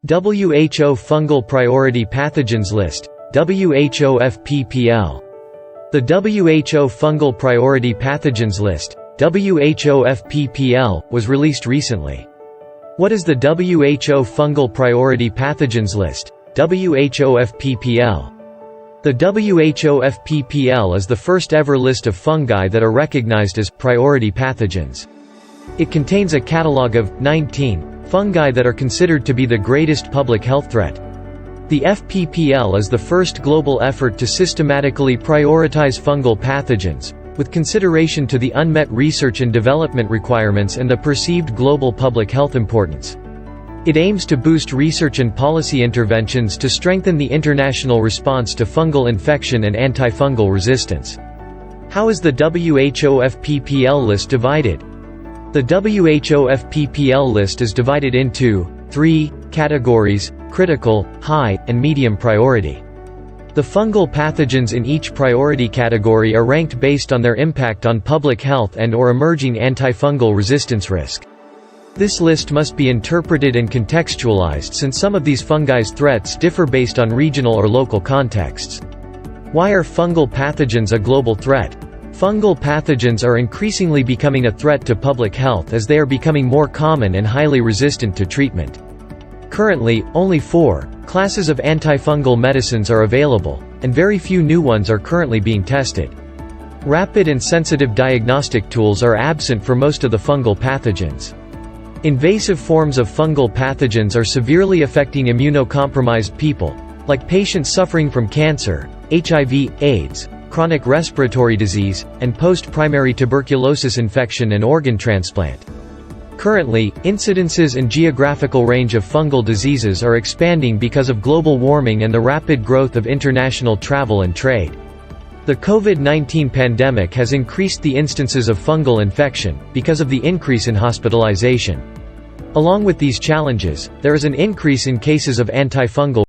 WHO Fungal Priority Pathogens List, WHO FPPL. The WHO Fungal Priority Pathogens List, WHO FPPL, was released recently. What is the WHO Fungal Priority Pathogens List, WHO FPPL? The WHO FPPL is the first ever list of fungi that are recognized as priority pathogens. It contains a catalog of 19 fungi that are considered to be the greatest public health threat. The FPPL is the first global effort to systematically prioritize fungal pathogens, with consideration to the unmet research and development requirements and the perceived global public health importance. It aims to boost research and policy interventions to strengthen the international response to fungal infection and antifungal resistance. How is the WHO FPPL list divided? The WHO FPPL list is divided into 3 categories: critical, high, and medium priority. The fungal pathogens in each priority category are ranked based on their impact on public health and/or emerging antifungal resistance risk. This list must be interpreted and contextualized since some of these fungi's threats differ based on regional or local contexts. Why are fungal pathogens a global threat? Fungal pathogens are increasingly becoming a threat to public health as they are becoming more common and highly resistant to treatment. Currently, only 4 classes of antifungal medicines are available, and very few new ones are currently being tested. Rapid and sensitive diagnostic tools are absent for most of the fungal pathogens. Invasive forms of fungal pathogens are severely affecting immunocompromised people, like patients suffering from cancer, HIV, AIDS, chronic respiratory disease, and post-primary tuberculosis infection and organ transplant. Currently, incidences and geographical range of fungal diseases are expanding because of global warming and the rapid growth of international travel and trade. The COVID-19 pandemic has increased the instances of fungal infection, because of the increase in hospitalization. Along with these challenges, there is an increase in cases of antifungal